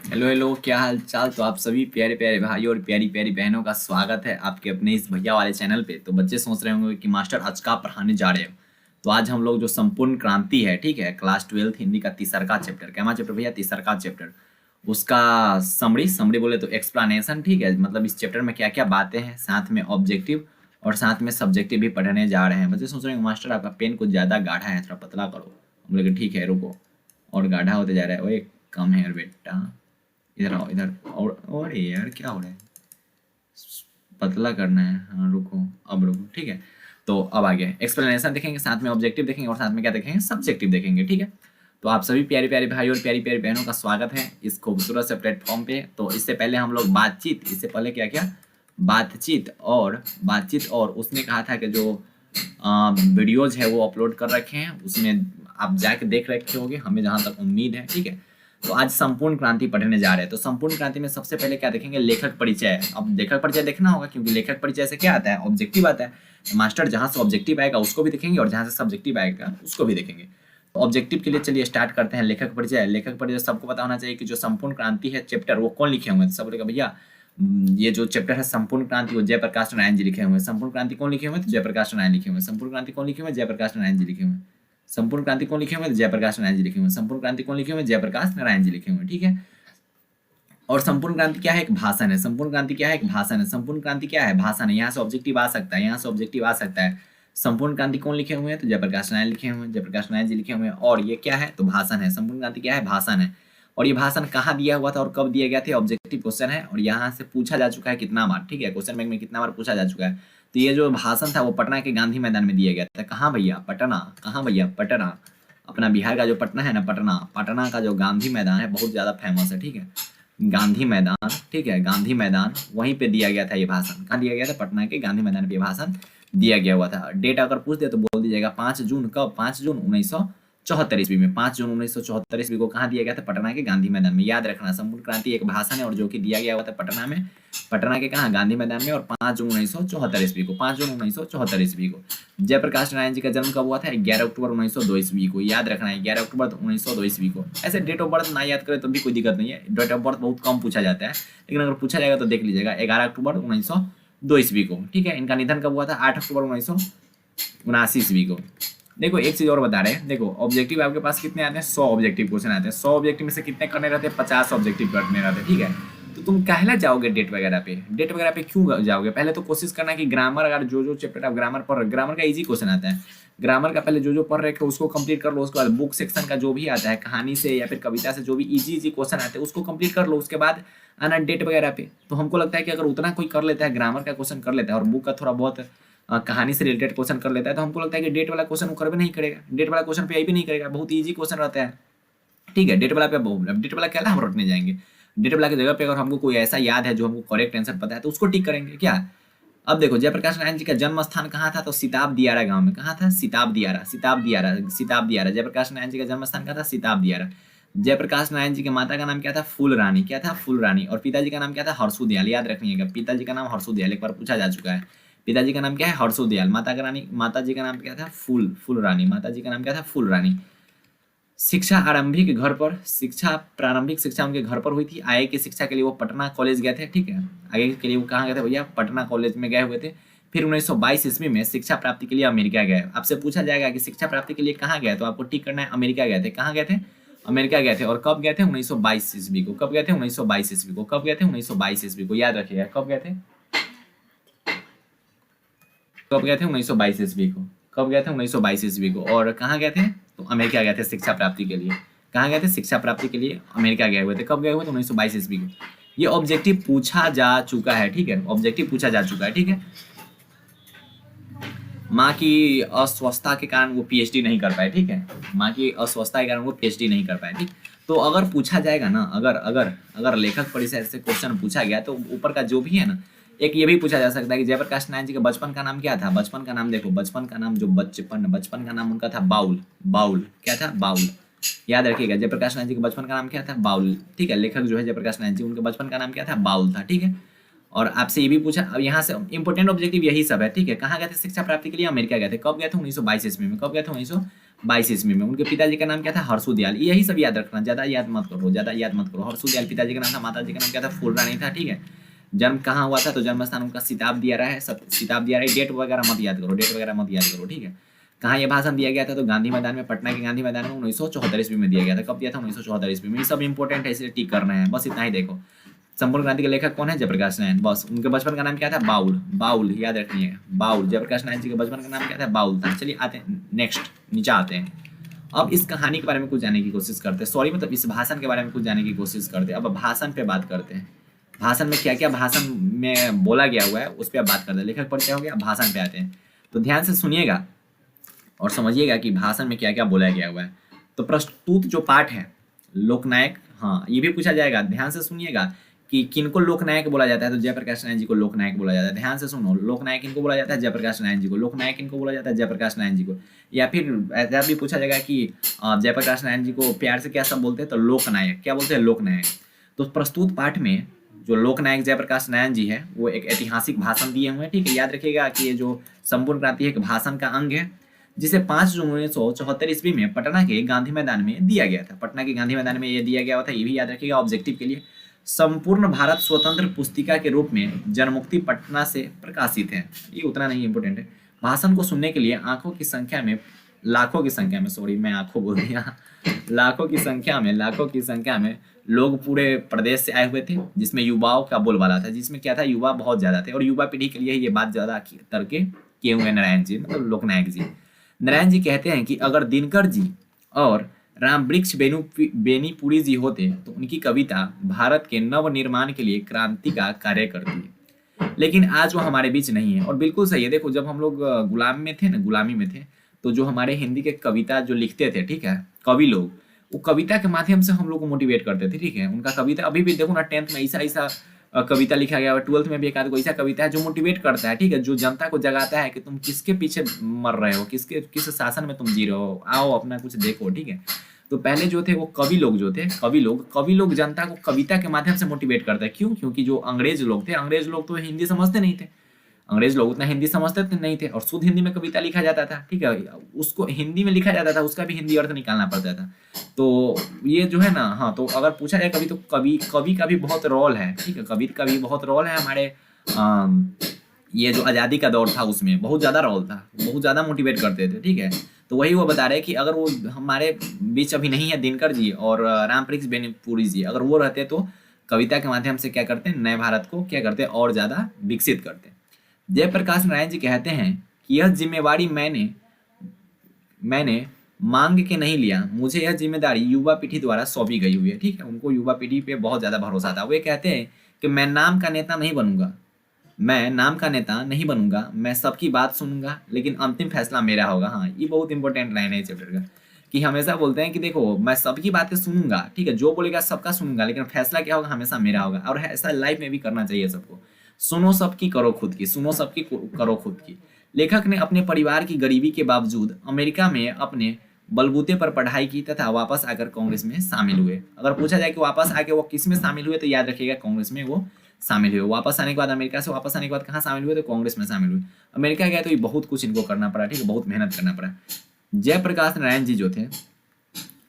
Hello hello, क्या हाल चाल। तो आप सभी प्यारे प्यारे भाइयों और प्यारी प्यारी बहनों का स्वागत है आपके अपने इस भैया वाले चैनल पे। तो बच्चे सोच रहे होंगे कि मास्टर आज का पढ़ाने जा रहे हो। तो आज हम लोग जो संपूर्ण क्रांति है, ठीक है, क्लास 12 हिंदी का तीसरा का चैप्टर, क्या चैप्टर भैया? तीसरा का चैप्टर। उसका समरी समरी बोले तो एक्सप्लेनेशन, ठीक है, मतलब इस चैप्टर में क्या क्या बातें हैं, साथ में ऑब्जेक्टिव और साथ में सब्जेक्टिव भी पढ़ने जा रहे हैं। बच्चे सोच रहे हैं मास्टर आपका पेन कुछ ज़्यादा गाढ़ा है, थोड़ा पतला करो। हम बोले कि ठीक है रुको, और गाढ़ा होते जा रहा है। ओए कम है यार बेटा, इधर आओ इधर। और यार क्या हो रहा है, पतला करना है। हाँ रुको, अब रुको, ठीक है। तो अब आगे एक्सप्लेनेशन देखेंगे, साथ में ऑब्जेक्टिव देखेंगे और साथ में क्या देखेंगे, सब्जेक्टिव देखेंगे, ठीक है। तो आप सभी प्यारे प्यारे भाई और प्यारी प्यारी बहनों का स्वागत है इस खूबसूरत से प्लेटफॉर्म पे। तो इससे पहले हम लोग इससे पहले क्या क्या बातचीत और उसने कहा था कि जो वीडियोज है वो अपलोड कर रखे हैं, उसमें आप जाके देख रखे होंगे, हमें जहाँ तक उम्मीद है, ठीक है। तो आज संपूर्ण क्रांति पढ़ने जा रहे हैं। तो संपूर्ण क्रांति में सबसे पहले क्या देखेंगे, लेखक परिचय। अब लेखक परिचय देखना होगा क्योंकि लेखक परिचय से क्या आता है, ऑब्जेक्टिव आता है। तो मास्टर जहां से ऑब्जेक्टिव आएगा उसको भी देखेंगे और जहां से सब्जेक्टिव आएगा उसको भी देखेंगे। तो ऑब्जेक्टिव के लिए चलिए स्टार्ट करते हैं। लेखक परिचय। लेखक परिचय सबको पता होना चाहिए कि जो संपूर्ण क्रांति है चैप्टर, वो कौन लिखे हुए हैं। तो सब बोलेगा भैया ये जो चैप्टर है संपूर्ण क्रांति, वो जयप्रकाश नारायण जी लिखे हुए हैं। संपूर्ण क्रांति कौन लिखे हुए हैं? तो जयप्रकाश नारायण लिखे हुए हैं। संपूर्ण क्रांति कौन लिखे हुए हैं? जयप्रकाश नारायण जी लिखे हुए हैं। संपूर्ण क्रांति कौन लिखे हुए हैं? जयप्रकाश नारायण जी लिखे हुए हैं। संपूर्ण क्रांति कौन लिखे हुए हैं? जयप्रकाश नारायण जी लिखे हुए हैं, ठीक है। और संपूर्ण क्रांति क्या है? एक भाषण है। संपूर्ण क्रांति क्या है? एक भाषण है। संपूर्ण क्रांति क्या है? भाषण है। यहाँ से ऑब्जेक्टिव आ सकता है, यहाँ से ऑब्जेक्टिव आ सकता है। संपूर्ण क्रांति कौन लिखे हुए हैं? तो जयप्रकाश नारायण लिखे हुए हैं, जयप्रकाश नारायण जी लिखे हुए हैं। और ये क्या है? तो भाषण है। संपूर्ण क्रांति क्या है? भाषण है। और ये भाषण कहाँ दिया हुआ था और कब दिया गया था? ऑब्जेक्टिव क्वेश्चन है और यहाँ से पूछा जा चुका है कितना बार, ठीक है, क्वेश्चन बैंक में कितना बार पूछा जा चुका है। तो ये जो भाषण था वो पटना के गांधी मैदान में दिया गया था। कहाँ भैया? पटना। कहाँ भैया? पटना। अपना बिहार का जो पटना है ना, पटना, पटना का जो गांधी मैदान है बहुत ज्यादा फेमस है, ठीक है। गांधी मैदान, ठीक है, गांधी मैदान, वहीं पे दिया गया था ये भाषण। कहाँ दिया गया था? पटना के गांधी मैदान पे ये भाषण दिया गया हुआ था। डेट अगर पूछ दे तो बोल दीजिएगा 5 जून। कब? 5 जून 1974 ईस्वी में। 5 जून 1974 ईस्वी को कहाँ दिया गया था? पटना के गांधी मैदान में। याद रखना, संपूर्ण क्रांति एक भाषण है और जो कि दिया गया हुआ था पटना में, पटना के कहाँ? गांधी मैदान में। और 5 जून 1974 ईस्वी को, 5 जून 1974 ईस्वी को। जयप्रकाश नारायण जी का जन्म कब हुआ था? 11 अक्टूबर 1902 ईस्वी को। याद रखना है 11 अक्टूबर 1902 ईस्वी को। ऐसे डेट ऑफ बर्थ ना याद करें तो भी कोई दिक्कत नहीं है, डेट ऑफ बर्थ बहुत कम पूछा जाता है, लेकिन अगर पूछा जाएगा तो देख लीजिएगा 11 अक्टूबर 1902 ईस्वी को, ठीक है। इनका निधन कब हुआ था? 8 अक्टूबर 1979 ईस्वी को। देखो एक चीज और बता रहे हैं, देखो ऑब्जेक्टिव आपके पास कितने आते हैं? 100 ऑब्जेक्टिव क्वेश्चन आते हैं। 100 ऑब्जेक्टिव में से कितने करने रहते हैं? 50 ऑब्जेक्टिव करने रहते हैं, ठीक है। तो तुम कहला जाओगे डेट वगैरह पे? डेट वगैरह पे क्यों जाओगे? पहले तो कोशिश करना कि ग्रामर, अगर जो चैप्टर आप ग्रामर पढ़ रहे, ग्रामर का इजी क्वेश्चन आता है, ग्रामर का पहले जो पढ़ रहे हो उसको कंप्लीट कर लो। उसके बाद बुक सेक्शन का जो भी आता है, कहानी से या फिर कविता से जो भी इजी क्वेश्चन आते हैं उसको कंप्लीट कर लो। उसके बाद आना डेट वगैरह पे। तो हमको लगता है कि अगर उतना कोई कर लेता है, ग्रामर का क्वेश्चन कर लेता है और बुक का थोड़ा बहुत कहानी से रिलेटेड क्वेश्चन कर लेता है, तो हमको लगता है कि डेट वाला क्वेश्चन वो कर भी नहीं करेगा, डेट वाला क्वेश्चन पे आई भी नहीं करेगा, बहुत ईजी क्वेश्चन रहता है, ठीक है। डेट वाला पे डेट वाला क्या हम रटने जाएंगे? डेट वाला की जगह पे अगर हमको कोई ऐसा याद है जो हमको करेक्ट आंसर पता है तो उसको टिक करेंगे क्या। अब देखो जयप्रकाश नारायण जी का जन्म स्थान कहाँ था? तो सिताब दियारा गांव में। कहाँ था? सिताब दियारा, सिताब दियारा, सिताब दियारा। जयप्रकाश नारायण जी का जन्म स्थान कहाँ था? सिताब दियारा। जयप्रकाश नारायण जी के माता का नाम क्या था? फूल रानी। क्या था? फूल रानी। और पिताजी का नाम क्या था? हर्षु दयाल। याद रखिएगा, पिताजी का नाम हर्षु दयाल, एक बार पूछा जा चुका है। पिताजी का नाम क्या है? हर्षु दयाल। माता जी का नाम क्या था? फूल रानी। माता जी का नाम क्या था? फूल रानी। शिक्षा आरंभिक घर पर, शिक्षा प्रारंभिक शिक्षा उनके घर पर हुई थी। आगे की शिक्षा के लिए वो पटना कॉलेज गए थे, ठीक है। आगे के लिए वो कहाँ गए थे भैया? पटना कॉलेज में गए हुए थे। फिर 1922 ईस्वी में शिक्षा प्राप्ति के लिए अमेरिका गए। आपसे पूछा जाएगा कि शिक्षा प्राप्ति के लिए कहाँ गए, तो आपको टिक करना है अमेरिका गए थे। कहाँ गए थे? अमेरिका गए थे। और कब गए थे? 1922 ईस्वी को। कब गए थे? 1922 ईस्वी को। कब गए थे? 1922 ईस्वी को। याद रखिएगा कब गए थे, कब गए थे? 1922 ईस्वी को। कब गए थे? 1922 ईस्वी को। और कहाँ गए थे? तो अमेरिका गए थे शिक्षा प्राप्ति के लिए। कहाँ गए थे? शिक्षा प्राप्ति के लिए अमेरिका गए हुए थे। कब गए हुए थे? 1922 ईस्वी को। ये ऑब्जेक्टिव पूछा जा चुका है, ठीक है, ऑब्जेक्टिव पूछा जा चुका है, ठीक है। माँ की अस्वस्थता के कारण वो पीएचडी नहीं कर पाए, ठीक है। माँ की अस्वस्थता के कारण वो पीएचडी नहीं कर पाए, ठीक। तो अगर पूछा जाएगा ना, अगर अगर अगर लेखक परिचय से क्वेश्चन पूछा गया तो ऊपर का जो भी है ना, एक ये भी पूछा जा सकता है कि जयप्रकाश नारायण जी के बचपन का नाम क्या था? बचपन का नाम देखो, बचपन का नाम जो बचपन का नाम उनका था बाउल। बाउल क्या था? बाउल। याद रखिएगा जयप्रकाश नारायण जी के बचपन का नाम क्या था? बाउल, ठीक है। लेखक जो है जयप्रकाश नारायण जी, उनके बचपन का नाम क्या था? बाउल था, ठीक है। और आपसे ये भी पूछा, अब यहाँ से इंपोर्टेंट ऑब्जेक्टिव यही सब है, ठीक है। कहाँ गए थे शिक्षा प्राप्ति के लिए? अमेरिका गए थे। कब गए थे? 1922 ईस्वी में। कब गए थे? 22 ईस्वी में। उनके पिताजी का नाम क्या था? हर्षु दयाल। यही सब याद रखना, ज़्यादा याद मत करो, ज़्यादा याद मत करो। हर्षु दयाल पिताजी का नाम था, माता जी का नाम क्या था? फूलरानी था, ठीक है। जन्म कहाँ हुआ था? तो जन्म स्थान उनका सिताब दिया रहा है, सिताब दिया रहा है। डेट वगैरह मत याद करो, डेट वगैरह मत याद करो, ठीक है। कहाँ ये भाषण दिया गया था? तो गांधी मैदान में, पटना के गांधी मैदान में 1974 ईस्वी में दिया गया था। कब दिया था? 1974 ईस्वी में। ये सब इंपॉर्टेंट है, इसलिए टिक करना है, बस इतना ही देखो। संपूर्ण क्रांति के लेखक कौन है? जयप्रकाश नारायण। बस उनके बचपन का नाम क्या था? बाउल। बाउल याद रखिए, बाउल। जयप्रकाश नारायण जी के बचपन का नाम क्या था? बाउल था। चलिए आते हैं नेक्स्ट, नीचे आते हैं। अब इस कहानी के बारे में कुछ जानने की कोशिश करते हैं, सॉरी मतलब इस भाषण के बारे में कुछ जानने की कोशिश करते हैं। अब भाषण पे बात करते हैं। भाषण में क्या क्या भाषण में बोला गया हुआ है उस पर बात करते हैं। लेखक परिचय हो गया, भाषण पे आते हैं। तो ध्यान से सुनिएगा और समझिएगा कि भाषण में क्या क्या बोला गया हुआ है। तो प्रस्तुत जो पाठ है, लोकनायक, हाँ ये भी पूछा जाएगा, ध्यान से सुनिएगा कि किनको लोकनायक बोला जाता है? तो जयप्रकाश नारायण जी को लोकनायक बोला जाता है। ध्यान से सुनो, लोकनायक किनको बोला जाता है? जयप्रकाश नारायण जी को। लोकनायक किनको बोला जाता है? जयप्रकाश नारायण जी को। या फिर ऐसा भी पूछा जाएगा कि जयप्रकाश नारायण जी को प्यार से क्या सब बोलते हैं? तो लोकनायक। क्या बोलते हैं? लोकनायक। तो प्रस्तुत पाठ में जो लोकनायक जयप्रकाश नारायण जी है वो एक ऐतिहासिक भाषण दिए हुए हैं, ठीक है। याद रखिएगा कि ये जो संपूर्ण क्रांति है एक भाषण का अंग है, जिसे 5 जून 1974 ईस्वी में पटना के गांधी मैदान में दिया गया था। पटना के गांधी मैदान में ये दिया गया था, ये भी याद रखिएगा ऑब्जेक्टिव के लिए। संपूर्ण भारत स्वतंत्र पुस्तिका के रूप में जनमुक्ति पटना से प्रकाशित है। ये उतना नहीं इंपोर्टेंट है। भाषण को सुनने के लिए लाखों की संख्या में लोग पूरे प्रदेश से आए हुए थे, जिसमें युवाओं का बोलबाला था। जिसमें क्या था? युवा बहुत ज्यादा थे और युवा पीढ़ी के लिए ये बात ज्यादा करके किए हुए नारायण जी, मतलब लोकनायक जी। नारायण जी कहते हैं कि अगर दिनकर जी और रामवृक्ष बेनीपुरी जी होते तो उनकी कविता भारत के नव निर्माण के लिए क्रांति का कार्य करती। लेकिन आज वो हमारे बीच नहीं है। और बिल्कुल सही है। देखो जब हम लोग गुलामी में थे, तो जो हमारे हिंदी के कविता जो लिखते थे, ठीक है, कवि लोग, वो कविता के माध्यम से हम लोग को मोटिवेट करते थे, ठीक है। उनका कविता अभी भी देखो ना, 10th में ऐसा कविता लिखा गया है, 12th में भी एक आध कोई ऐसा कविता है जो मोटिवेट करता है, ठीक है, जो जनता को जगाता है कि तुम किसके पीछे मर रहे हो, किस शासन में तुम जी रहे हो, आओ अपना कुछ देखो, ठीक है। तो पहले जो थे वो कवि लोग जनता को कविता के माध्यम से मोटिवेट करते हैं। क्यों? क्योंकि जो अंग्रेज लोग तो हिंदी समझते नहीं थे। अंग्रेज लोग उतना हिंदी समझते नहीं थे और शुद्ध हिंदी में कविता लिखा जाता था, ठीक है। उसको हिंदी में लिखा जाता था, उसका भी हिंदी अर्थ निकालना पड़ता था। तो ये जो है ना, हाँ, तो अगर पूछा जाए कभी, तो कवि का भी बहुत रोल है, ठीक है। कवि का भी बहुत रोल है हमारे ये जो आज़ादी का दौर था उसमें बहुत ज़्यादा रोल था, बहुत ज़्यादा मोटिवेट करते थे, ठीक है। तो वही वो बता रहे हैं कि अगर वो हमारे बीच अभी नहीं है दिनकर जी और रामवृक्ष बेनीपुरी जी, अगर वो रहते तो कविता के माध्यम से क्या करते हैं? नए भारत को क्या करते हैं? और ज़्यादा विकसित करते। जयप्रकाश नारायण जी कहते हैं कि यह जिम्मेवारी मैंने मांग के नहीं लिया, मुझे यह जिम्मेदारी युवा पीढ़ी द्वारा सौंपी गई हुई है, ठीक है। उनको युवा पीढ़ी पे बहुत ज़्यादा भरोसा था। वे कहते हैं कि मैं नाम का नेता नहीं बनूंगा, मैं सबकी बात सुनूंगा, लेकिन अंतिम फैसला मेरा होगा। हाँ, ये बहुत इंपॉर्टेंट लाइन है चैप्टर का, कि हमेशा बोलते हैं कि देखो मैं सबकी बातें सुनूंगा, ठीक है, जो बोलेगा सबका सुनूंगा, लेकिन फैसला क्या होगा? हमेशा मेरा होगा। और ऐसा लाइफ में भी करना चाहिए सबको। सुनो सबकी करो खुद की। लेखक ने अपने परिवार की गरीबी के बावजूद अमेरिका में अपने बलबूते पर पढ़ाई की तथा वापस आकर कांग्रेस में शामिल हुए। अगर पूछा जाए कि वापस आके वो किस में शामिल हुए, तो याद रखिएगा कांग्रेस में वो शामिल हुए। वापस आने के बाद, अमेरिका से वापस आने के बाद कहाँ शामिल हुए? तो कांग्रेस में शामिल हुए। अमेरिका गए तो ये बहुत कुछ इनको करना पड़ा, ठीक है, बहुत मेहनत करना पड़ा। जयप्रकाश नारायण जी जो थे,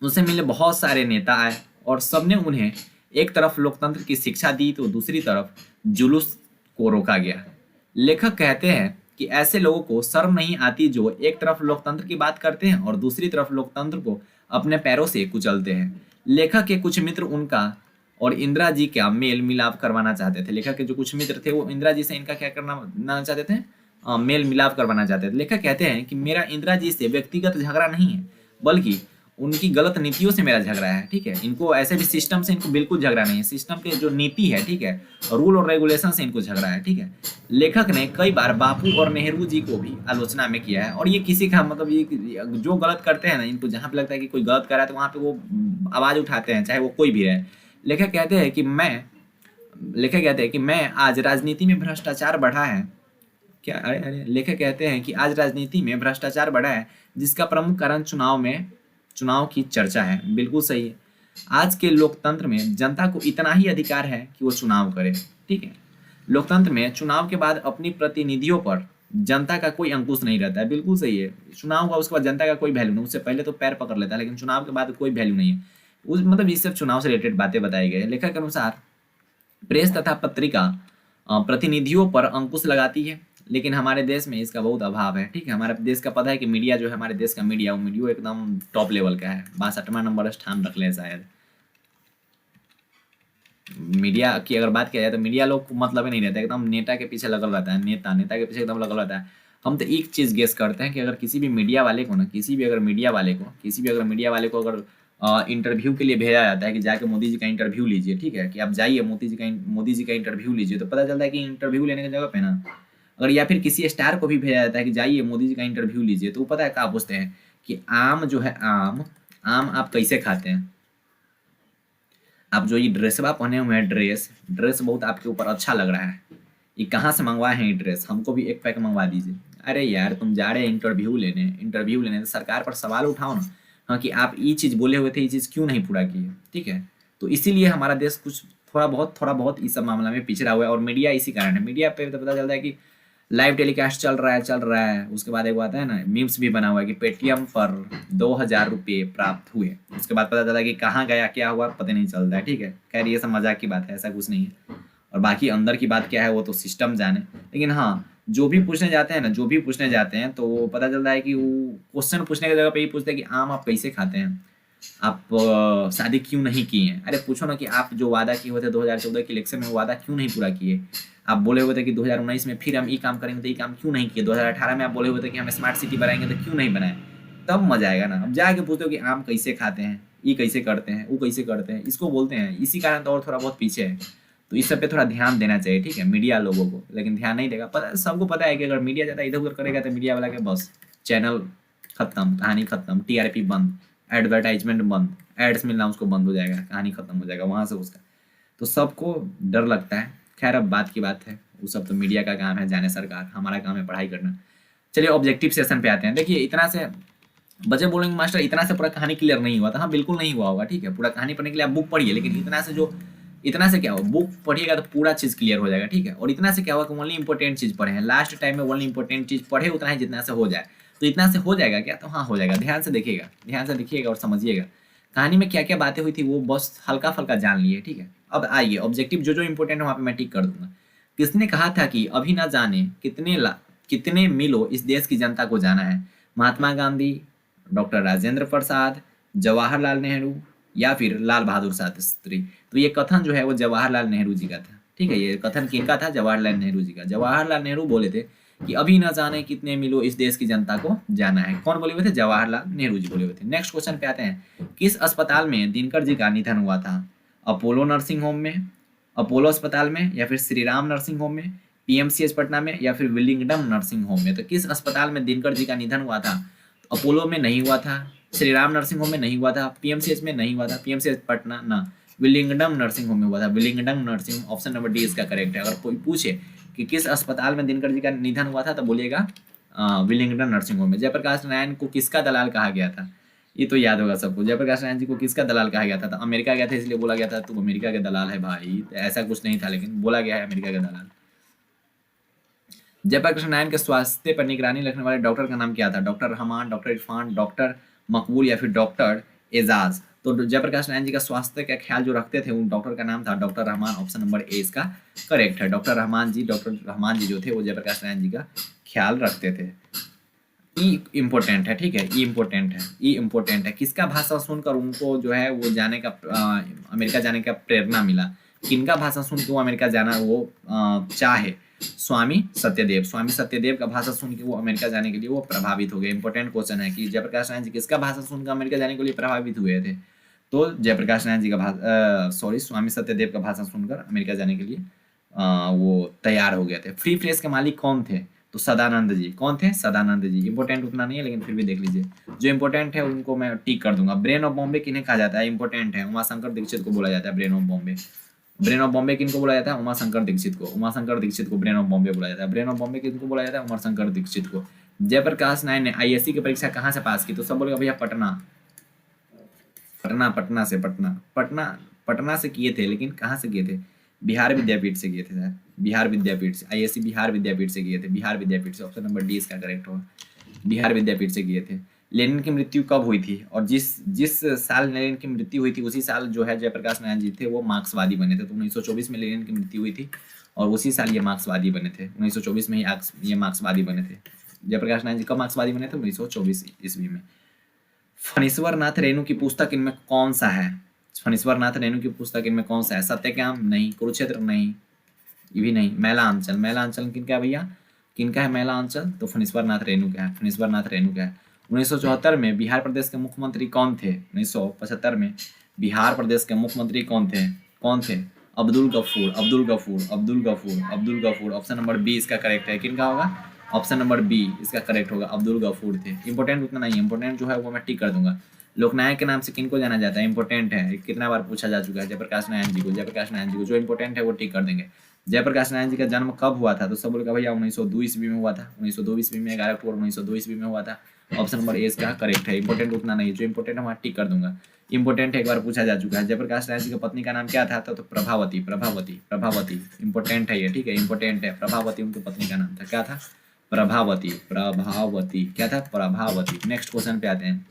उनसे मिलने बहुत सारे नेता आए और सबने उन्हें एक तरफ लोकतंत्र की शिक्षा दी तो दूसरी तरफ जुलूस को रोका गया। लेखक कहते हैं कि ऐसे लोगों को शर्म नहीं आती जो एक तरफ लोकतंत्र की बात करते हैं और दूसरी तरफ लोकतंत्र को अपने पैरों से कुचलते हैं। लेखक के कुछ मित्र उनका और इंदिरा जी का मेल मिलाप करवाना चाहते थे। लेखक के जो कुछ मित्र थे वो इंदिरा जी से इनका क्या करना चाहते थे? मेल मिलाप करवाना चाहते थे। लेखक कहते हैं कि मेरा इंदिरा जी से व्यक्तिगत झगड़ा नहीं है, बल्कि उनकी गलत नीतियों से मेरा झगड़ा है, ठीक है। इनको ऐसे भी सिस्टम से इनको बिल्कुल झगड़ा नहीं है, सिस्टम के जो नीति है, ठीक है, रूल और रेगुलेशन से इनको झगड़ा है, ठीक है। लेखक ने कई बार बापू और नेहरू जी को भी आलोचना में किया है। और ये किसी का मतलब, ये जो गलत करते हैं ना, इनको जहाँ पे लगता है कि कोई गलत कर रहा है तो वहाँ पे वो आवाज उठाते हैं, चाहे वो कोई भी रहे। लेखक कहते हैं कि मैं आज राजनीति में भ्रष्टाचार बढ़ा है। लेखक कहते हैं कि आज राजनीति में भ्रष्टाचार बढ़ा है, जिसका प्रमुख कारण चुनाव की चर्चा है। बिल्कुल सही है। आज के लोकतंत्र में जनता को इतना ही अधिकार है कि वो चुनाव करे, ठीक है। लोकतंत्र में चुनाव के बाद अपनी प्रतिनिधियों पर जनता का कोई अंकुश नहीं रहता है। बिल्कुल सही है, चुनाव हुआ उसके बाद जनता का कोई वैल्यू नहीं, उससे पहले तो पैर पकड़ लेता है, लेकिन चुनाव के बाद कोई वैल्यू नहीं है। उस मतलब ये सब चुनाव से रिलेटेड बातें बताई गई है। लेखक के अनुसार प्रेस तथा पत्रिका प्रतिनिधियों पर अंकुश लगाती है, लेकिन हमारे देश में इसका बहुत अभाव है। ठीक है, हमारे देश का पता है कि मीडिया जो है, हमारे देश का मीडिया, वो मीडिया एकदम टॉप लेवल का है, 62वां नंबर स्थान रख ले शायद। मीडिया की अगर बात किया जाए तो मीडिया लोग को मतलब ही नहीं रहता, एकदम नेता के पीछे लगल रहता है, नेता के पीछे एकदम लगल रहता है। हम तो एक चीज गेस करते हैं कि अगर किसी भी मीडिया वाले को ना, किसी भी अगर मीडिया वाले को अगर इंटरव्यू के लिए भेजा जाता है कि जाके मोदी जी का इंटरव्यू लीजिए, ठीक है, कि आप जाइए मोदी जी का इंटरव्यू लीजिए, तो पता चलता है कि इंटरव्यू लेने की जगह पे ना, अगर या फिर किसी स्टार को भी भेजा जाता है कि जाइए मोदी जी का इंटरव्यू लीजिए, तो वो पता है क्या पूछते हैं कि आम जो है, आम आम आप कैसे खाते हैं, आप जो ये ड्रेसवा पहने हुए हैं, ड्रेस बहुत आपके ऊपर अच्छा लग रहा है, ये कहाँ से मंगवाए हैं ये ड्रेस, हमको भी एक पैक मंगवा दीजिए। अरे यार, तुम जा रहे हैं इंटरव्यू लेने तो सरकार पर सवाल उठाओ ना, हाँ, कि आप ये चीज़ बोले हुए थे, ये चीज़ क्यों नहीं पूरा किए। ठीक है, तो इसीलिए हमारा देश कुछ थोड़ा बहुत इस सब मामला में पिछड़ा हुआ है, और मीडिया इसी कारण है। मीडिया पे तो पता चलता है कि लाइव टेलीकास्ट चल रहा है, उसके बाद एक बात है ना, मीम्स भी बना हुआ है कि पेटीएम पर 2,000 रुपये प्राप्त हुए, उसके बाद पता चला कि कहाँ गया, क्या हुआ, पता नहीं चलता है। ठीक है, खैर ये सब मजाक की बात है, ऐसा कुछ नहीं है, और बाकी अंदर की बात क्या है वो तो सिस्टम जाने। लेकिन हाँ, जो भी पूछने जाते हैं तो वो पता चलता है कि वो क्वेश्चन पूछने की जगह पे ही पूछते हैं कि आम आप कैसे खाते हैं, आप शादी क्यों नहीं किए हैं। अरे पूछो ना कि आप जो वादा किए हुए थे 2014 के इलेक्शन में, वो वादा क्यों नहीं पूरा किए। आप बोले हुए थे कि 2019 में फिर हम ये काम करेंगे, तो ये काम क्यों नहीं किए। 2018 में आप बोले हुए थे कि हम स्मार्ट सिटी बनाएंगे, तो क्यों नहीं बनाए। तब मजा आएगा ना। अब जाके पूछते हो कि आम कैसे खाते हैं, ये कैसे करते हैं, वो कैसे करते हैं, इसको बोलते हैं। इसी कारण तो और थोड़ा बहुत पीछे है, तो इस सब पे थोड़ा ध्यान देना चाहिए। ठीक है, मीडिया लोगों को, लेकिन ध्यान नहीं देगा। पता सबको पता है कि अगर मीडिया ज़्यादा इधर उधर करेगा तो मीडिया वाला के बस चैनल खत्म, कहानी खत्म, टीआरपी बंद, एडवर्टाइजमेंट बंद, एड्स मिलना उसको बंद हो जाएगा, कहानी खत्म हो जाएगा वहाँ से उसका। तो सबको डर लगता है। खैर अब बात की बात है, वो सब तो मीडिया का काम है, जाने सरकार, हमारा काम है पढ़ाई करना। चलिए ऑब्जेक्टिव सेशन पे आते हैं। देखिए इतना से बच्चे बोलेंगे मास्टर इतना से पूरा कहानी क्लियर नहीं हुआ था। हाँ बिल्कुल नहीं हुआ होगा, ठीक है, पूरा कहानी पढ़ने के लिए आप बुक पढ़िए, लेकिन इतना से क्या हो, बुक पढ़िएगा तो पूरा चीज क्लियर हो जाएगा। ठीक है, और इतना से क्या हुआ कि ओनली इंपॉर्टेंट चीज पढ़े हैं, लास्ट टाइम में ओनली इंपॉर्टेंट चीज पढ़े, उतना ही जितना से हो जाए। तो इतना से हो जाएगा क्या, तो हाँ हो जाएगा। ध्यान से देखिएगा और समझिएगा कहानी में क्या क्या बातें हुई थी, वो बस हल्का फल्का जान लिए। ठीक है, अब आइए ऑब्जेक्टिव जो इंपॉर्टेंट है वहाँ पे मैं टिक कर दूंगा। किसने कहा था कि अभी ना जाने कितने मीलों इस देश की जनता को जाना है। महात्मा गांधी, डॉक्टर राजेंद्र प्रसाद, जवाहरलाल नेहरू या फिर लाल बहादुर शास्त्री। तो ये कथन जो है वो जवाहरलाल नेहरू जी का था। ठीक है, ये कथन किनका था, जवाहरलाल नेहरू जी का। जवाहरलाल नेहरू बोले थे कि अभी न जाने कितने मीलों इस देश की जनता को जाना है। कौन बोले हुए थे, जवाहरलाल नेहरू जी बोले हुए थे। नेक्स्ट क्वेश्चन पे आते हैं, किस अस्पताल में दिनकर जी का निधन हुआ था। अपोलो नर्सिंग होम में, अपोलो अस्पताल में, या फिर श्री राम नर्सिंग होम में, पीएमसीएच पटना में, या फिर विलिंगडम नर्सिंग होम में। तो किस अस्पताल में दिनकर जी का निधन हुआ था। तो अपोलो में नहीं हुआ था, श्री राम नर्सिंग होम में नहीं हुआ था, पीएमसीएच में नहीं हुआ था, पीएमसीएच पटना ना, विलिंगडम नर्सिंग होम में हुआ था। विलिंगडम नर्सिंग, ऑप्शन नंबर डी इसका करेक्ट है। अगर कोई पूछे कि किस अस्पताल में दिनकर जी का निधन हुआ था, तो बोलिएगा विलिंगडम नर्सिंग होम में। जयप्रकाश नारायण को किसका दलाल कहा गया था, ये तो याद होगा सबको। जयप्रकाश नारायण जी को किसका दलाल कहा गया था, तो अमेरिका गया था इसलिए बोला गया था तू अमेरिका के दलाल है भाई। तो ऐसा कुछ नहीं था, लेकिन बोला गया है अमेरिका के दलाल। जयप्रकाश नारायण के स्वास्थ्य पर निगरानी रखने वाले डॉक्टर का नाम क्या था। Doctor Rahman, doctor Irfan, doctor मकबूल, या फिर डॉक्टर एजाज। तो जयप्रकाश नारायण जी का स्वास्थ्य का ख्याल जो रखते थे उन डॉक्टर का नाम था doctor Rahman. Option number A इसका करेक्ट है। डॉक्टर रहमान जी जो थे वो जयप्रकाश नारायण जी का ख्याल रखते थे। ई इम्पोर्टेंट है, ठीक है, ई इम्पोर्टेंट है। किसका भाषण सुनकर उनको जो है वो जाने का अमेरिका जाने का प्रेरणा मिला। किनका भाषण सुन के वो अमेरिका जाना वो चाहे। स्वामी सत्यदेव का भाषण सुन के वो अमेरिका जाने के लिए वो प्रभावित हो गए। इंपॉर्टेंट क्वेश्चन है कि जयप्रकाश नारायण जी किसका भाषण सुनकर अमेरिका जाने के लिए प्रभावित हुए थे। तो जयप्रकाश नारायण जी का स्वामी सत्यदेव का भाषण सुनकर अमेरिका जाने के लिए वो तैयार हो गए थे। फ्री प्रेस के मालिक कौन थे, तो सदानंद जी। कौन थे, सदानंद जी। इंपॉर्टेंट उतना नहीं है, लेकिन फिर भी देख लीजिए, जो इंपॉर्टेंट है उनको मैं टिक कर दूंगा। ब्रेन ऑफ बॉम्बे किन्हें कहा जाता है, इंपॉर्टेंट है, उमाशंकर दीक्षित को बोला जाता है brain of Bombay. Brain of Bombay किनको बोला जाता है, उमाशंकर दीक्षित को ब्रेन ऑफ बॉम्बे बोला जाता है। ब्रेन ऑफ बॉम्बे किनको बोला जाता है, उमाशंकर दीक्षित को। जयप्रकाश नारायण ने आईएससी की परीक्षा कहाँ से पास की, तो सब बोलेगा भैया पटना से किए थे, लेकिन कहाँ से किए थे, बिहार विद्यापीठ से किए थे सर, बिहार विद्यापीठ से, आईएससी बिहार विद्यापीठ से किए थे, बिहार विद्यापीठ से, ऑप्शन नंबर डी इसका करेक्ट होगा, बिहार विद्यापीठ से किए थे। लेनिन की मृत्यु कब हुई थी, और जिस जिस साल लेनिन की मृत्यु हुई थी उसी साल जो है जयप्रकाश नारायण जी थे वो मार्क्सवादी बने थे। तो 1924 में लेनिन की मृत्यु हुई थी और उसी साल ये मार्क्सवादी बने थे, 1924 में ही ये मार्क्सवादी बने थे। जयप्रकाश नारायण जी कब मार्क्सवादी बने थे, 1924 ईस्वी में। फणीश्वर नाथ रेणु की पुस्तक इनमें कौन सा है, फणीश्वर नाथ रेणु की पुस्तक इनमें कौन सा है, सत्यकाम नहीं, कुरुक्षेत्र नहीं, ये भी नहीं, मैला अंचल, मैला अंचल किनका है भैया, किनका है मैला अंचल, तो फणीश्वर नाथ रेणु का है, फणीश्वर नाथ रेणु का है। 1974 में बिहार प्रदेश के मुख्यमंत्री कौन थे, 1975 में बिहार प्रदेश के मुख्यमंत्री कौन थे, Abdul Gafoor, Abdul Gafoor, Abdul Gafoor, Abdul Gafoor, option number B इसका करेक्ट है। किनका होगा, ऑप्शन नंबर बी इसका करेक्ट होगा, अब्दुल गफूर थे। इंपॉर्टेंट उतना नहीं है, इंपॉर्टेंट जो है वो मैं टिक कर दूंगा। लोकनायक के नाम से किनको जाना जाता है, इंपॉर्टेंट है, कितना बार पूछा जा चुका है, जयप्रकाश नारायण जी को, जयप्रकाश नारायण जी को, जो इंपॉर्टेंट है वो टिक कर देंगे। जयप्रकाश नारायण जी का जन्म कब हुआ था, तो सब बोलेगा भैया 1902 ईस्वी में हुआ था, 1902 ईस्वी में, 11 अक्टूबर 1902 ईस्वी में हुआ था। ऑप्शन नंबर ए इसका करेक्ट है। इंपॉर्टेंट उतना नहीं, जो इंपॉर्टेंट है वहाँ टिक कर दूंगा। इंपॉर्टेंट एक बार पूछा जा चुका है, जयप्रकाश नारायण जी की पत्नी का नाम क्या था, तो प्रभावती, प्रभावती, प्रभावती, इंपॉर्टेंट है ये, ठीक है, इंपॉर्टेंट है, प्रभावती उनकी पत्नी का नाम था, क्या था, प्रभावती, प्रभावती, क्या था, प्रभावती। नेक्स्ट क्वेश्चन पे आते हैं,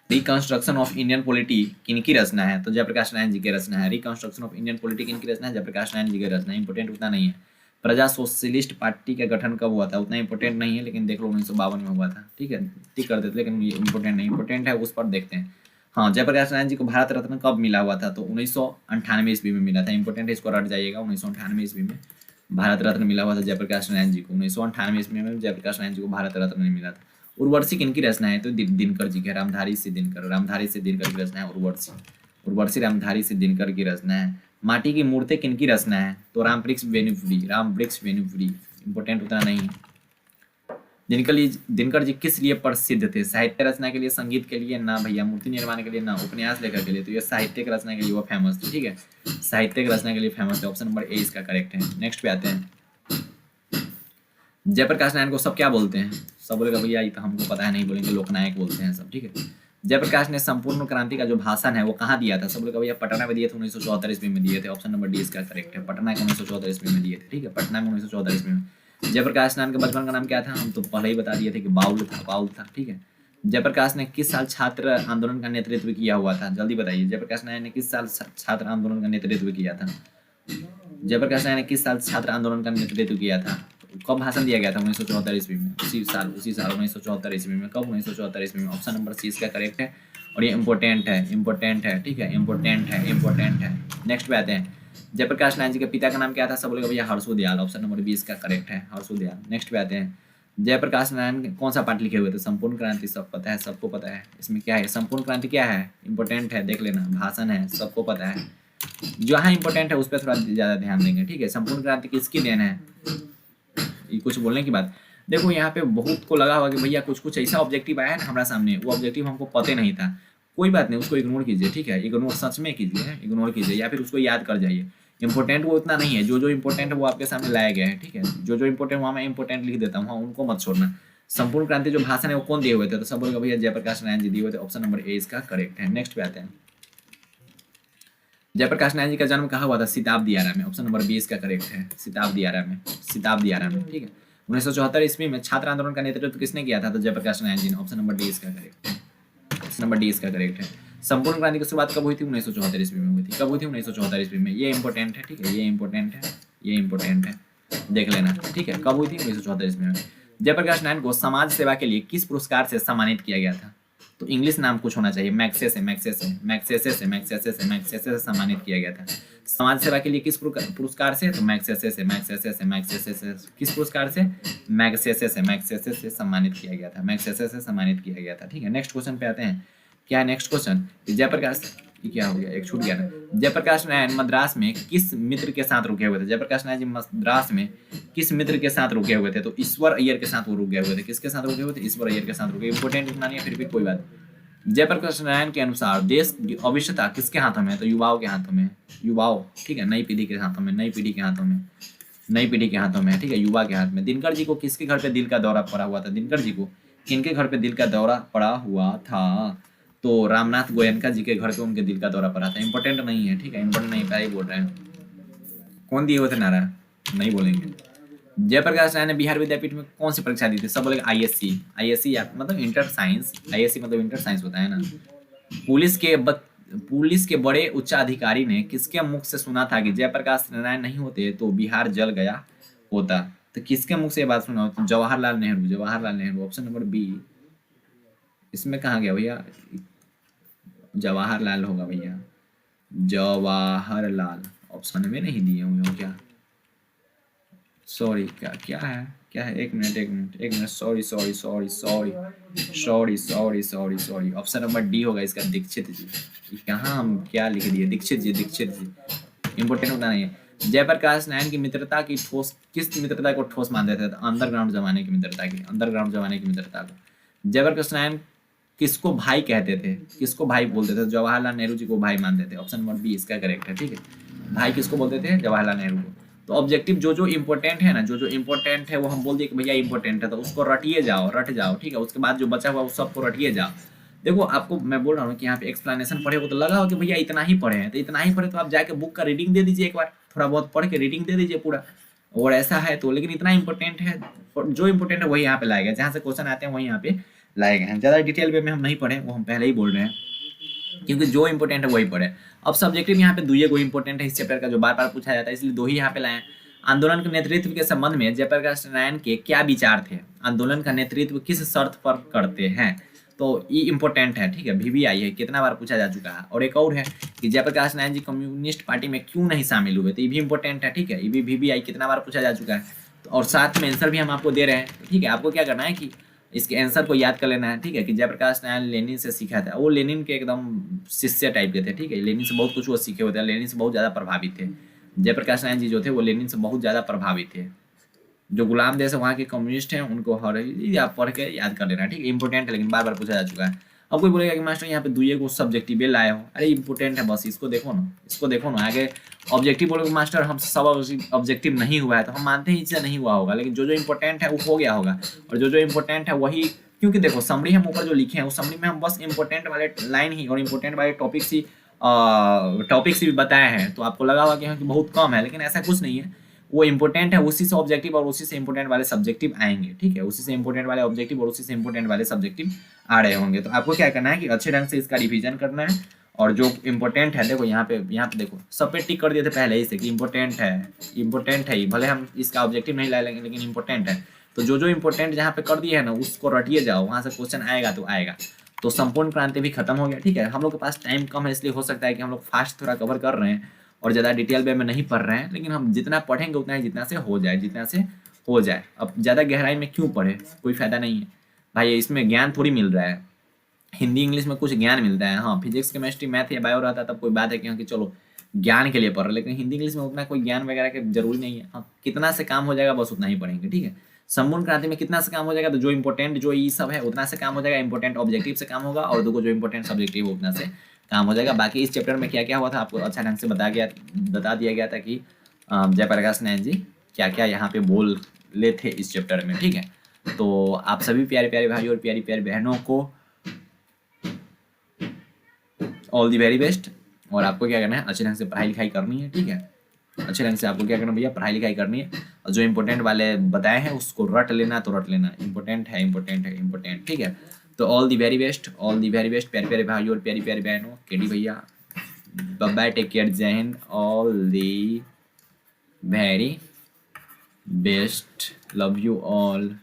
रिकंस्ट्रक्शन ऑफ इंडियन पॉलिटी किनकी रचना है, तो जयप्रकाश नारायण जी की रचना है। रिकंस्ट्रक्शन ऑफ इंडियन पॉलिटी किनकी रचना है, जयप्रकाश नारायण जी की रचना है। इंपॉर्टेंट उतना नहीं है। प्रजा सोशलिस्ट पार्टी का गठन कब हुआ था, उतना इंपॉर्टेंट नहीं है, लेकिन देख लो 1952 में हुआ था, ठीक है, टिक कर देते, लेकिन ये इंपॉर्टेंट नहीं, इंपॉर्टेंट है उस पर देखते हैं। हाँ, जयप्रकाश नारायण जी को भारत रत्न कब मिला हुआ था, तो 1998 ईस्वी में मिला था। इंपॉर्टेंट है, इसको रट जाइएगा, 1998 ईस्वी में भारत रत्न मिला हुआ था जयप्रकाश नारायण जी को, 1998 ईस्वी में जयप्रकाश नारायण जी को भारत रत्न मिला था। उर्वशी किनकी रचना है, तो दिनकर जी के, रामधारी से दिनकर, रामधारी से दिनकर की रचना है उर्वशी, उर्वशी रामधारी से दिनकर की रचना है। माटी की मूर्ति किनकी रचना है, तो रामवृक्ष वेणुपुरी, रामवृक्ष वेणुपुरी, इंपॉर्टेंट उतना नहीं। दिनकर जी किस लिए प्रसिद्ध थे, साहित्य रचना के लिए, संगीत के लिए, ना भैया मूर्ति निर्माण के लिए, ना उपन्यास लेखक के लिए, तो ये साहित्यिक रचना के लिए वो फेमस थे, ठीक है, साहित्यिक रचना के लिए फेमस है। ऑप्शन नंबर ए इसका करेक्ट है। नेक्स्ट पे आते हैं, जयप्रकाश नारायण को सब क्या बोलते हैं, सब बोलेगा भैया ये तो हमको पता है, नहीं बोलेंगे, लोकनायक बोलते हैं सब, ठीक है। जयप्रकाश ने संपूर्ण क्रांति का जो भाषण है वो कहाँ दिया था, सब बोलेगा भैया पटना में दिए थे, 1974 ईस्वी में दिए थे। ऑप्शन नंबर डी इसका करेक्ट है, पटना के 1974 ईस्वी में दिए थे, ठीक है, पटना में 1974 ईस्वी में। जयप्रकाश नारायण के बचपन का नाम क्या था, हम तो पहले ही बता दिए थे कि बाउल था, बाउल था, ठीक है। जयप्रकाश ने किस साल छात्र आंदोलन का नेतृत्व किया हुआ था, जल्दी बताइए, जयप्रकाश नारायण ने किस साल छात्र आंदोलन का नेतृत्व किया था, जयप्रकाश नारायण ने किस साल छात्र आंदोलन का नेतृत्व किया था, कब भाषण दिया गया था, 1974 ईस्वी में, उसी साल 1974 ईस्वी में, कब, 1974 ईस्वी में। ऑप्शन नंबर सी इसका करेक्ट है, और ये इंपॉर्टेंट है, इंपॉर्टेंट है, ठीक है, इंपॉर्टेंट है, इंपॉर्टेंट है। नेक्स्ट पे आते हैं, जयप्रकाश नारायण जी के पिता का नाम क्या था, सब बोलेगा भैया हर्षोदयाल, ऑप्शन नंबर बी इसका करेक्ट है, हर्षोदयाल। नेक्स्ट पे आते हैं, जयप्रकाश नारायण कौन सा पाठ लिखे हुए थे, संपूर्ण क्रांति, सब पता है, सबको पता है। इसमें क्या है, संपूर्ण क्रांति क्या है, इंपॉर्टेंट है, देख लेना, भाषण है, सबको पता है। जहाँ इंपॉर्टेंट है उस पर थोड़ा ज़्यादा ध्यान देंगे, ठीक है। संपूर्ण क्रांति किसकी देन है, ये कुछ बोलने की बात, देखो यहाँ पे बहुत को लगा होगा कि भैया कुछ ऐसा ऑब्जेक्टिव आया है ना हमारा सामने, वो ऑब्जेक्टिव हमको पता नहीं था, कोई बात नहीं, उसको इग्नोर कीजिए, ठीक है, इग्नोर सच में कीजिए, इग्नोर कीजिए, या फिर उसको याद कर जाइए। इंपॉर्टेंट वो उतना नहीं है, जो इंपॉर्टेंट है वो आपके सामने लाया गया है, ठीक है, जो इंपॉर्टेंट वहाँ मैं इंपॉर्टेंट लिख देता हूँ, वहाँ उनको मत छोड़ना। संपूर्ण क्रांति जो भाषण है वो कौन दिए हुए थे, तो सब बोलेगा भैया जयप्रकाश नारायण जी दिए हुए थे। ऑप्शन नंबर ए इसका करेक्ट है। नेक्स्ट पे आते हैं, जयप्रकाश नारायण जी का जन्म कहाँ हुआ था, सिताब्दी आरा में, ऑप्शन नंबर बी इसका करेक्ट है, सिताब्दी आरा में, सिताब्दी आरा में, ठीक है। 1974 ईस्वी में छात्र आंदोलन का नेतृत्व किसने किया था, तो जयप्रकाश नारायण जी ने। ऑप्शन नंबर डी इसका करेक्ट है, ऑप्शन नंबर डी इसका करेक्ट है। संपूर्ण क्रांति की शुरुआत कब हुई थी, 1974 ईस्वी में हुई थी, कब हुई थी, 1974 ईस्वी में। ये इंपॉर्टेंट है, ठीक है, ये इंपॉर्टेंट है, ये इंपॉर्टेंट है, देख लेना, ठीक है, कब हुई थी, 1974 ईस्वी में। जयप्रकाश नारायण को समाज सेवा के लिए किस पुरस्कार से सम्मानित किया गया था, तो इंग्लिश नाम कुछ होना चाहिए, Magsaysay, Magsaysay, Magsaysay, Magsaysay, Magsaysay से सम्मानित किया गया था। समाज सेवा के लिए किस पुरस्कार से, तो मैग्सेसे से, मैग्सेसे से, मैग्सेसे से, किस पुरस्कार से, मैग्सेसे से, मैग्सेसे से सम्मानित किया गया था, मैग्सेसे से सम्मानित किया गया था, ठीक है। नेक्स्ट क्वेश्चन पे आते हैं, क्या है नेक्स्ट क्वेश्चन, जयप्रकाश, ये क्या हो गया, एक छूट गया ना, जयप्रकाश नारायण मद्रास में किस मित्र के साथ रुके हुए थे, जयप्रकाश नारायण जी मद्रास में किस मित्र के साथ रुके हुए थे, तो ईश्वर अय्यर के साथ वो रुके हुए थे, किसके साथ रुके हुए थे, ईश्वर अय्यर के साथ रुके। इंपॉर्टेंट इतना नहीं है, फिर भी कोई बात। जयप्रकाश नारायण के अनुसार देश की भविष्यता किसके हाथों में है, तो युवाओं के हाथों में, युवाओं, ठीक है, नई पीढ़ी के हाथों में, नई पीढ़ी के हाथों में, नई पीढ़ी के हाथों में, ठीक है, युवा के हाथ में। दिनकर जी को किसके घर पे दिल का दौरा पड़ा हुआ था, दिनकर जी को किनके घर पे दिल का दौरा पड़ा हुआ था, तो रामनाथ गोयनका जी के घर पे उनके दिल का दौरा पड़ा था। इंपॉर्टेंट नहीं है, ठीक है, इंपॉर्टेंट नहीं, पहले ही बोल रहे हैं। कौन दिए हुए थे नारा? नहीं बोलेंगे। जयप्रकाश नारायण ने बिहार विद्यापीठ में कौन सी परीक्षा दी थी? सब बोलेंगे आईएससी। आईएससी मतलब इंटर साइंस, आईएससी मतलब इंटर साइंस होता है ना। पुलिस के बड़े उच्चाधिकारी ने किसके मुख से सुना था कि जयप्रकाश नारायण नहीं होते तो बिहार जल गया होता? तो किसके मुख से ये बात सुना होता? Jawaharlal Nehru. Jawaharlal Nehru, option number B. इसमें कहाँ गया भैया? जवाहरलाल होगा भैया, जवाहरलाल। ऑप्शन में नहीं दिए हुए हो क्या? सॉरी, क्या क्या है, क्या है? एक minute, sorry sorry sorry sorry sorry sorry sorry sorry. Option number D होगा इसका, दीक्षित जी। कहाँ हम क्या लिख दिए? दीक्षित जी, दीक्षित जी। इंपॉर्टेंट होता नहीं है। जयप्रकाश नारायण की मित्रता की ठोस, किस मित्रता को ठोस मानते थे? अंडरग्राउंड जमाने की मित्रता की, अंडरग्राउंड जमाने की मित्रता को। जयप्रकाश नारायण किसको भाई कहते थे? किसको भाई बोलते थे? जवाहरलाल नेहरू जी को भाई मानते थे। ऑप्शन नंबर बी इसका करेक्ट है, ठीक है। भाई किसको बोलते थे? जवाहरलाल नेहरू को। तो ऑब्जेक्टिव जो इंपॉर्टेंट है ना, जो इंपॉर्टेंट है वो हम बोल दिए कि भैया इंपॉर्टेंट है, तो उसको रटिए जाओ, रट जाओ, ठीक है। उसके बाद जो बचा हुआ उस सबको रटिए जाओ। देखो आपको मैं बोल रहा हूँ कि यहाँ पे एक्सप्लेनेशन पढ़े हो तो लगा हो कि भैया इतना ही पढ़े हैं, तो इतना ही पढ़े तो आप जाके बुक का रीडिंग दे दीजिए एक बार, थोड़ा बहुत पढ़ के रीडिंग दे दीजिए पूरा। और ऐसा है तो, लेकिन इतना इंपॉर्टेंट है, जो इंपॉर्टेंट है वही यहाँ पे लाए गए, जहाँ से क्वेश्चन आते हैं वही यहाँ पे लाए गए हैं। ज़्यादा डिटेल वे में हम नहीं पढ़े, वो हम पहले ही बोल रहे हैं, क्योंकि जो इंपॉर्टेंट है वही पढ़े। अब सब्जेक्टिव यहाँ पे दुइये को इंपॉर्टेंट है इस चैप्टर का, जो बार बार पूछा जाता है, इसलिए दो ही यहाँ पे लाए हैं। आंदोलन के नेतृत्व के संबंध में जयप्रकाश नारायण के क्या विचार थे? आंदोलन का नेतृत्व किस शर्त पर करते हैं? तो ये इंपॉर्टेंट है, ठीक है। VVI है, कितना बार पूछा जा चुका है। और एक और है कि जयप्रकाश नारायण जी कम्युनिस्ट पार्टी में क्यों नहीं शामिल हुए? तो ये भी इंपॉर्टेंट है, ठीक है। ये भी VVI कितना बार पूछा जा चुका है। तो और साथ में आंसर भी हम आपको दे रहे हैं, तो ठीक है। आपको क्या करना है कि इसके आंसर को याद कर लेना है, ठीक है। कि जयप्रकाश नारायण लेनिन से सीखा था, वो लेनिन के एकदम शिष्य टाइप के थे, ठीक है। लेनिन से बहुत कुछ वो सीखे हुए थे, लेनिन से बहुत ज़्यादा प्रभावित थे। जयप्रकाश नारायण जी जो थे वो लेनिन से बहुत ज़्यादा प्रभावित थे। जो गुलाम देश वहाँ के कम्युनिस्ट हैं उनको हर चीज आप पढ़ के याद कर लेना, ठीक है। इंपॉर्टेंट है, लेकिन बार बार पूछा जा चुका है। अब कोई बोलेगा कि मास्टर यहाँ पे दुइये को सब्जेक्टिव लाए हो, अरे इंपॉर्टेंट है बस, इसको देखो ना, इसको देखो ना। आगे ऑब्जेक्टिव बोलोगे मास्टर हम सब ऑब्जेक्टिव नहीं हुआ है, तो हम मानते हैं इससे नहीं हुआ होगा, लेकिन जो इंपॉर्टेंट है वो हो गया होगा। और जो इंपॉर्टेंट है वही, क्योंकि देखो समरी हम ऊपर जो लिखे हैं उस समरी में हम बस इंपॉर्टेंट वाले लाइन ही और इंपॉर्टेंट वाले टॉपिक्स ही बताए हैं। तो आपको लगा होगा कि बहुत कम है, लेकिन ऐसा कुछ नहीं है। वो इंपॉर्टेंट है, उसी से ऑब्जेक्टिव और उसी से इंपॉर्टेंट वाले सब्जेक्टिव आएंगे, ठीक है। उसी से इंपॉर्टेंट वाले ऑब्जेक्टिव और उसी से इंपॉर्टेंट वाले सब्जेक्टिव आ रहे होंगे। तो आपको क्या करना है कि अच्छे ढंग से इसका रिवीजन करना है। और जो इंपॉर्टेंट है, देखो यहाँ पे देखो सब पे टिक कर दिए थे पहले ही से कि इंपॉर्टेंट है ही, भले हम इसका ऑब्जेक्टिव नहीं ला लेंगे लेकिन इंपॉर्टेंट है। तो जो इंपॉर्टेंट जहाँ पे कर दिए है ना उसको रटिए जाओ, वहाँ से क्वेश्चन आएगा तो आएगा। तो संपूर्ण क्रांति भी खत्म हो गया, ठीक है। हम लोग के पास टाइम कम है, इसलिए हो सकता है कि हम लोग फास्ट थोड़ा कवर कर रहे हैं और ज़्यादा डिटेल वे में नहीं पढ़ रहे हैं, लेकिन हम जितना पढ़ेंगे उतना ही, जितना से हो जाए। अब ज़्यादा गहराई में क्यों पढ़े, कोई फायदा नहीं है भाई, इसमें ज्ञान थोड़ी मिल रहा है। हिंदी इंग्लिश में कुछ ज्ञान मिलता है, हाँ फिजिक्स केमिस्ट्री मैथ या बायो रहता तब कोई बात है कि चलो ज्ञान के लिए पढ़ रहे, लेकिन हिंदी इंग्लिश में उतना कोई ज्ञान वगैरह के जरूरी नहीं है। हाँ कितना से काम हो जाएगा बस उतना ही पढ़ेंगे, ठीक है। संपूर्ण क्रांति में कितना से काम हो जाएगा? तो जो इंपॉर्टेंट जो ये सब है उतना से काम हो जाएगा, इंपॉर्टेंट ऑब्जेक्टिव से काम होगा, और जो इंपॉर्टेंट सब्जेक्टिव उतना से काम हो जाएगा। बाकी इस चैप्टर में क्या क्या हुआ था आपको अच्छा ढंग से बता दिया गया था कि जयप्रकाश नारायण जी क्या क्या यहाँ पे बोल ले थे इस चैप्टर में, ठीक है। तो आप सभी प्यारे प्यारे भाई और प्यारी प्यारी बहनों को ऑल दी वेरी बेस्ट। और आपको क्या करना है, अच्छे ढंग से पढ़ाई लिखाई करनी है, ठीक है। अच्छे ढंग से आपको क्या करना भैया, पढ़ाई लिखाई करनी है। और जो इंपॉर्टेंट वाले बताए हैं उसको रट लेना, तो रट लेना, इंपॉर्टेंट है, ठीक है। तो ऑल दी वेरी बेस्ट प्यारे प्यारे भाई और प्यारी प्यारी बहनों, केडी भैया बाय बाय, टेक केयर, जय Hind, all the very best, love you all.